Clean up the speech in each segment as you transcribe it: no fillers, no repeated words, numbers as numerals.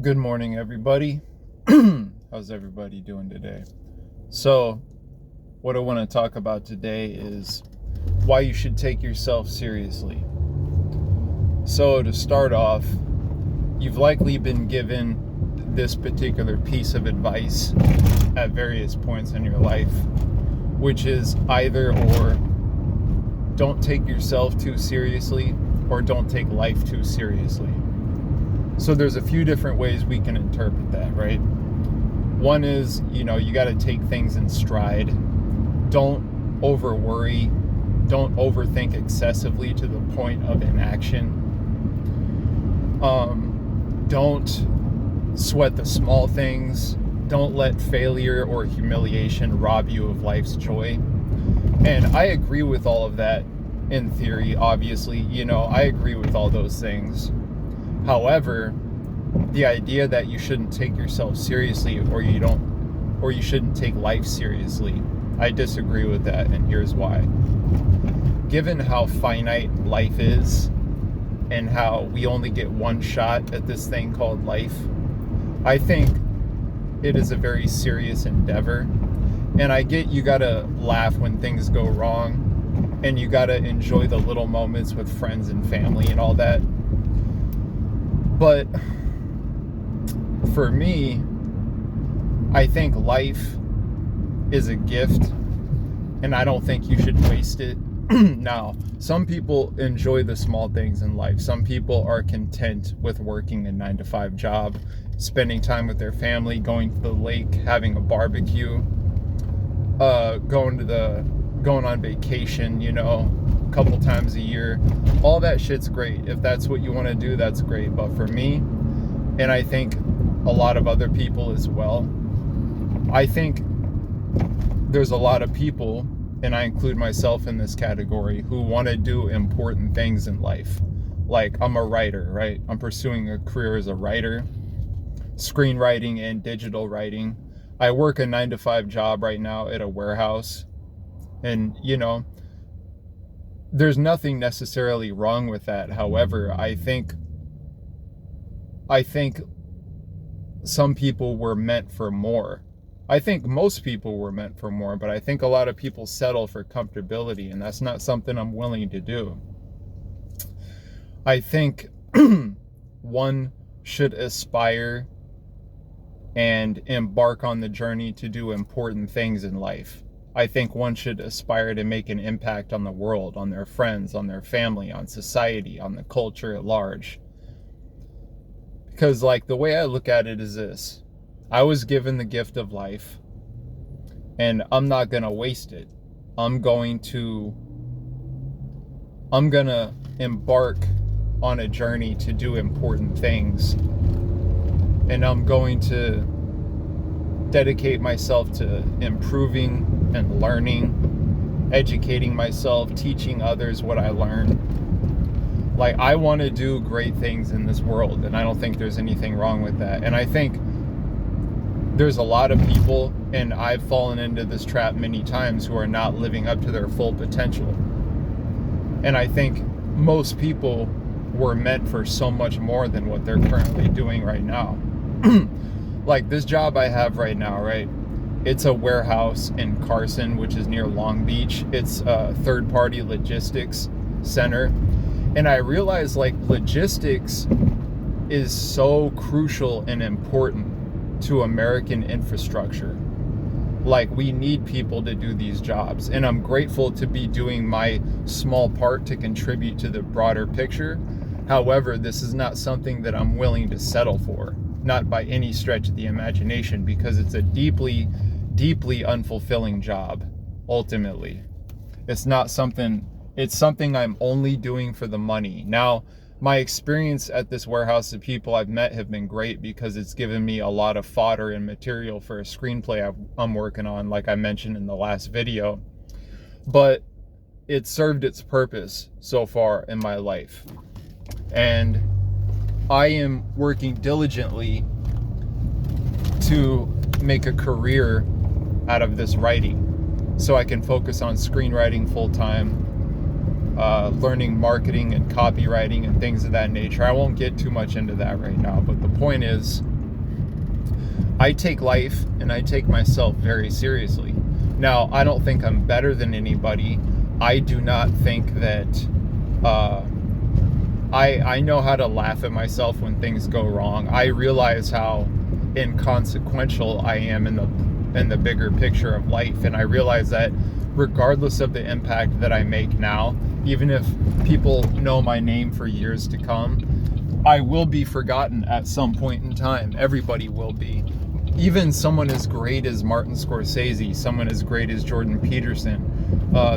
Good morning, everybody. How's everybody doing today? So, what I want to talk about today is why you should take yourself seriously. So, to start off, you've likely been given this particular piece of advice at various points in your life, which is either or don't take yourself too seriously or don't take life too seriously. So there's a few different ways we can interpret that, right? One is, you got to take things in stride. Don't over worry. Don't overthink excessively to the point of inaction. Don't sweat the small things. Don't let failure or humiliation rob you of life's joy. And I agree with all of that in theory, obviously. I agree with all those things. However, the idea that you shouldn't take yourself seriously or you shouldn't take life seriously, I disagree with that, and here's why. Given how finite life is and how we only get one shot at this thing called life, I think it is a very serious endeavor. And I get you gotta laugh when things go wrong, and you gotta enjoy the little moments with friends and family and all that. But for me, I think life is a gift, and I don't think you should waste it. Now, some people enjoy the small things in life. Some people are content with working a 9-to-5 job, spending time with their family, going to the lake, having a barbecue, going on vacation, a couple times a year. All that shit's great. If that's what you want to do, that's great. But for me, and I think a lot of other people as well, I think there's a lot of people, and I include myself in this category, who want to do important things in life. Like, I'm a writer, right? I'm pursuing a career as a writer, screenwriting and digital writing. I work a 9-to-5 job right now at a warehouse. And, there's nothing necessarily wrong with that. However, I think some people were meant for more. I think most people were meant for more, but I think a lot of people settle for comfortability, and that's not something I'm willing to do. I think one should aspire and embark on the journey to do important things in life. I think one should aspire to make an impact on the world, on their friends, on their family, on society, on the culture at large. Because, the way I look at it is this. I was given the gift of life, and I'm not going to waste it. I'm going to embark on a journey to do important things. And I'm going to dedicate myself to improving and learning, educating myself, teaching others what I learned. I want to do great things in this world, and I don't think there's anything wrong with that. And I think there's a lot of people, and I've fallen into this trap many times, who are not living up to their full potential. And I think most people were meant for so much more than what they're currently doing right now. This job I have right now, right? It's a warehouse in Carson, which is near Long Beach. It's a third-party logistics center. And I realize, logistics is so crucial and important to American infrastructure. We need people to do these jobs. And I'm grateful to be doing my small part to contribute to the broader picture. However, this is not something that I'm willing to settle for. Not by any stretch of the imagination, because it's a deeply, deeply unfulfilling job, ultimately. It's something I'm only doing for the money. Now, my experience at this warehouse, the people I've met have been great, because it's given me a lot of fodder and material for a screenplay I'm working on, like I mentioned in the last video. But it served its purpose so far in my life. And I am working diligently to make a career out of this writing, so I can focus on screenwriting full-time, learning marketing and copywriting and things of that nature. I won't get too much into that right now, but the point is, I take life and I take myself very seriously. Now, I don't think I'm better than anybody. I do not think that I know how to laugh at myself when things go wrong. I realize how inconsequential I am in the bigger picture of life, and I realize that regardless of the impact that I make now, even if people know my name for years to come, I will be forgotten at some point in time. Everybody will be. Even someone as great as Martin Scorsese, someone as great as Jordan Peterson,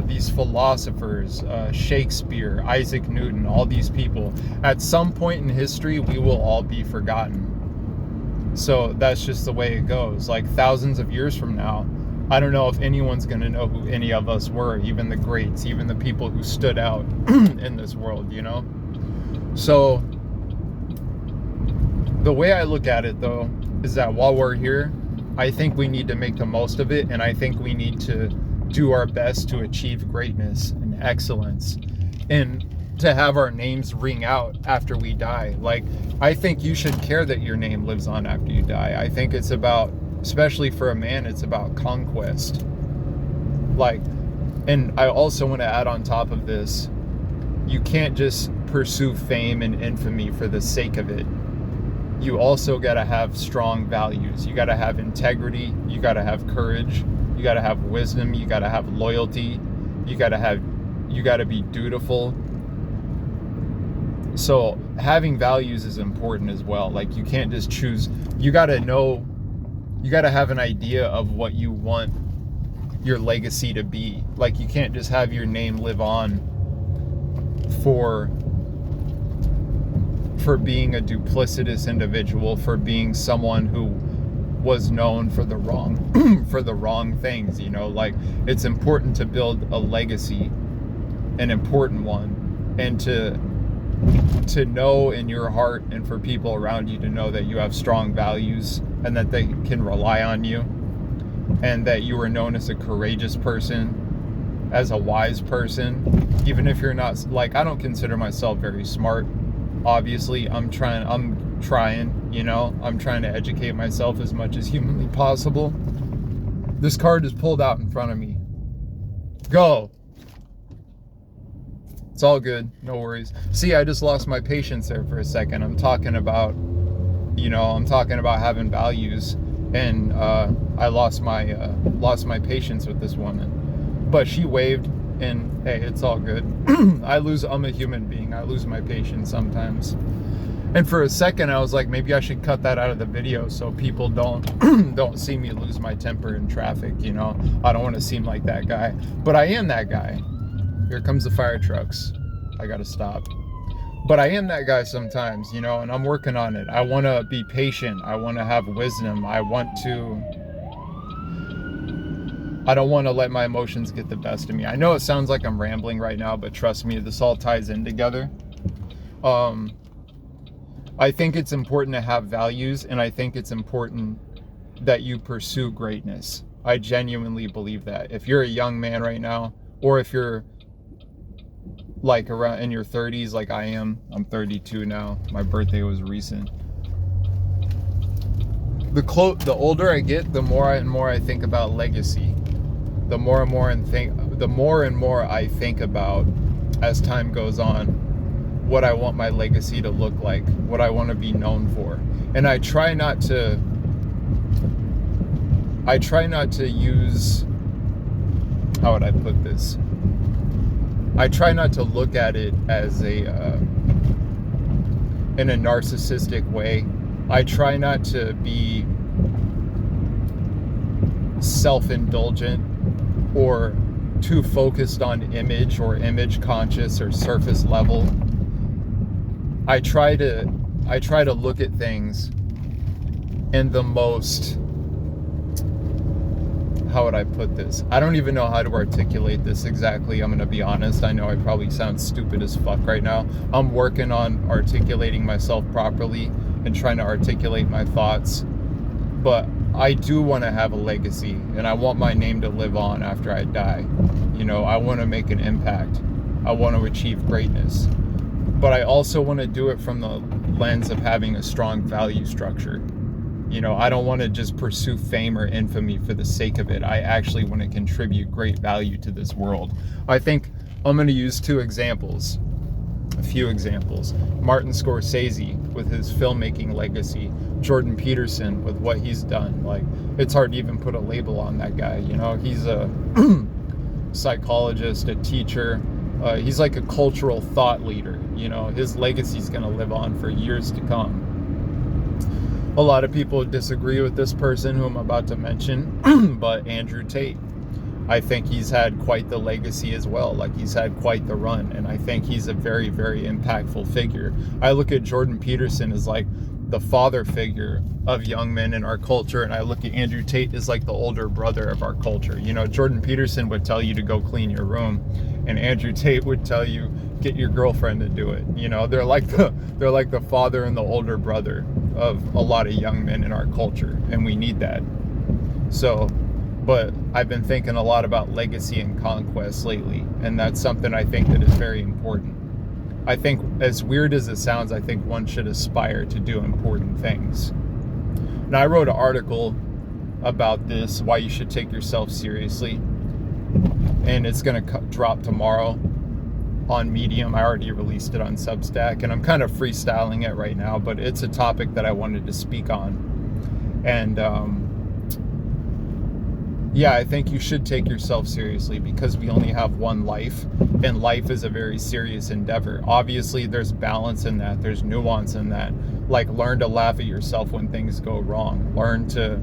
these philosophers, Shakespeare, Isaac Newton, all these people, at some point in history, we will all be forgotten. So that's just the way it goes. Like thousands of years from now, I don't know if anyone's going to know who any of us were, even the greats, even the people who stood out in this world, you know? So the way I look at it, though, is that while we're here, I think we need to make the most of it, and I think we need to do our best to achieve greatness and excellence and to have our names ring out after we die. Like, I think you should care that your name lives on after you die. I think it's about, especially for a man, it's about conquest. Like, and I also want to add on top of this, you can't just pursue fame and infamy for the sake of it. You also got to have strong values. You got to have integrity. You got to have courage. You got to have wisdom. You got to have loyalty. You got to be dutiful. So having values is important as well. Like, you can't just choose. You got to know, you got to have an idea of what you want your legacy to be. Like, you can't just have your name live on for being a duplicitous individual, for being someone who was known for the wrong things, you know? Like, it's important to build a legacy, an important one, and to know in your heart and for people around you to know that you have strong values and that they can rely on you, and that you are known as a courageous person, as a wise person, even if you're not, like, I don't consider myself very smart. Obviously, I'm trying, you know, I'm trying to educate myself as much as humanly possible. This card is pulled out in front of me. Go. It's all good. No worries. See, I just lost my patience there for a second. I'm talking about having values, and I lost my patience with this woman. But she waved, and hey, it's all good. I'm a human being. I lose my patience sometimes. And for a second, I was like, maybe I should cut that out of the video so people don't see me lose my temper in traffic, you know? I don't want to seem like that guy. But I am that guy. Here comes the fire trucks. I gotta stop. But I am that guy sometimes, you know, and I'm working on it. I want to be patient. I want to have wisdom. I don't want to let my emotions get the best of me. I know it sounds like I'm rambling right now, but trust me, this all ties in together. I think it's important to have values, and I think it's important that you pursue greatness. I genuinely believe that. If you're a young man right now, or if you're like around in your 30s like I am, I'm 32 now. My birthday was recent. The older I get, the more and more I think about legacy. The more and more I think about, as time goes on, what I want my legacy to look like, what I want to be known for. And I try not to use, how would I put this? I try not to look at it as in a narcissistic way. I try not to be self-indulgent or too focused on image or image conscious or surface level. I try to look at things in the most, how would I put this? I don't even know how to articulate this exactly. I'm going to be honest. I know I probably sound stupid as fuck right now. I'm working on articulating myself properly and trying to articulate my thoughts. But I do want to have a legacy, and I want my name to live on after I die. You know, I want to make an impact. I want to achieve greatness. But I also want to do it from the lens of having a strong value structure. You know, I don't want to just pursue fame or infamy for the sake of it. I actually want to contribute great value to this world. I think I'm going to use a few examples. Martin Scorsese with his filmmaking legacy, Jordan Peterson with what he's done. Like, it's hard to even put a label on that guy. You know, he's a psychologist, a teacher. He's like a cultural thought leader. You know, his legacy is going to live on for years to come. A lot of people disagree with this person who I'm about to mention, but Andrew Tate. I think he's had quite the legacy as well. Like, he's had quite the run, and I think he's a very, very impactful figure. I look at Jordan Peterson as like the father figure of young men in our culture, and I look at Andrew Tate as like the older brother of our culture. You know, Jordan Peterson would tell you to go clean your room, and Andrew Tate would tell you get your girlfriend to do it. You know, they're like the father and the older brother of a lot of young men in our culture, and we need that. So, but I've been thinking a lot about legacy and conquest lately, and that's something I think that is very important. I think, as weird as it sounds, I think one should aspire to do important things. Now, I wrote an article about this, why you should take yourself seriously, and it's going to drop tomorrow on Medium. I already released it on Substack, and I'm kind of freestyling it right now, but it's a topic that I wanted to speak on. And yeah, I think you should take yourself seriously, because we only have one life, and life is a very serious endeavor. Obviously, there's balance in that. There's nuance in that. Like, learn to laugh at yourself when things go wrong. Learn to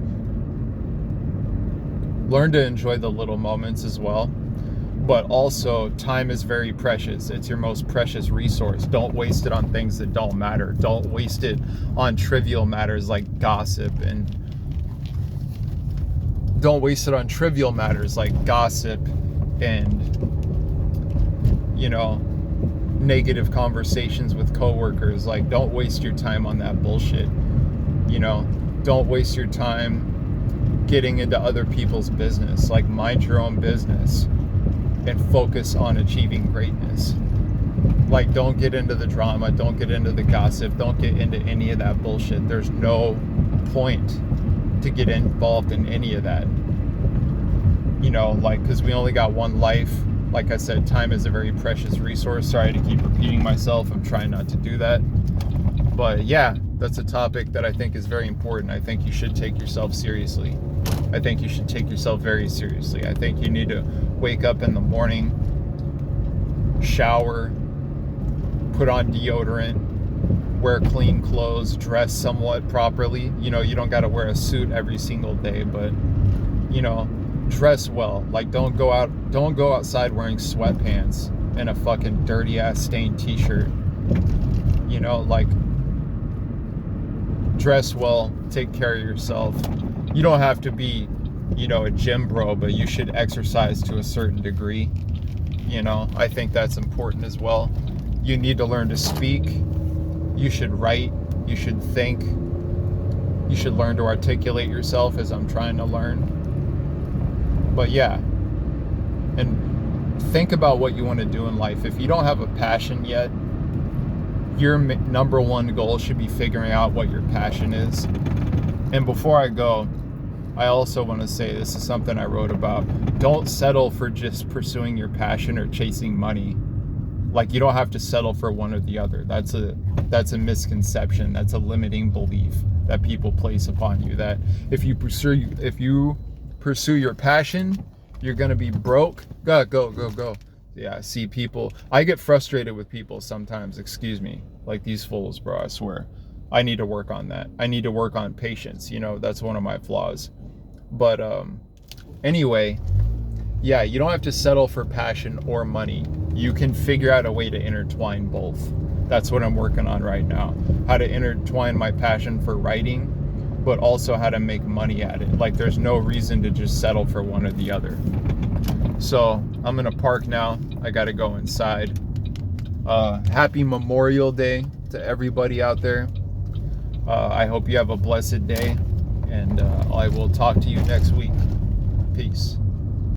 enjoy the little moments as well. But also, time is very precious. It's your most precious resource. Don't waste it on things that don't matter. Don't waste it on trivial matters like gossip, and you know, negative conversations with coworkers. Like, don't waste your time on that bullshit. You know, don't waste your time getting into other people's business. Like, mind your own business and focus on achieving greatness. Like, don't get into the drama, don't get into the gossip, don't get into any of that bullshit. There's no point to get involved in any of that. You know, like, because we only got one life. Like I said, time is a very precious resource. Sorry to keep repeating myself. I'm trying not to do that. But yeah, that's a topic that I think is very important. I think you should take yourself seriously. I think you should take yourself very seriously. I think you need to wake up in the morning, shower, put on deodorant, wear clean clothes, dress somewhat properly. You know, you don't got to wear a suit every single day, but, you know, dress well. Like, don't go outside wearing sweatpants and a fucking dirty ass stained t-shirt. You know, like, dress well, take care of yourself. You don't have to be, you know, a gym bro, but you should exercise to a certain degree. You know, I think that's important as well. You need to learn to speak. You should write. You should think. You should learn to articulate yourself, as I'm trying to learn. But yeah, and think about what you want to do in life. If you don't have a passion yet, your number one goal should be figuring out what your passion is. And before I go, I also want to say, this is something I wrote about. Don't settle for just pursuing your passion or chasing money. Like, you don't have to settle for one or the other. That's a misconception. That's a limiting belief that people place upon you, that if you pursue your passion, you're gonna be broke. Go. Yeah, see, people, I get frustrated with people sometimes. Excuse me, like these fools, bro. I swear, I need to work on that. I need to work on patience. You know, that's one of my flaws. But anyway, yeah, you don't have to settle for passion or money. You can figure out a way to intertwine both. That's what I'm working on right now. How to intertwine my passion for writing, but also how to make money at it. Like, there's no reason to just settle for one or the other. So I'm gonna park now. I gotta go inside. Happy Memorial Day to everybody out there. I hope you have a blessed day, and I will talk to you next week. Peace.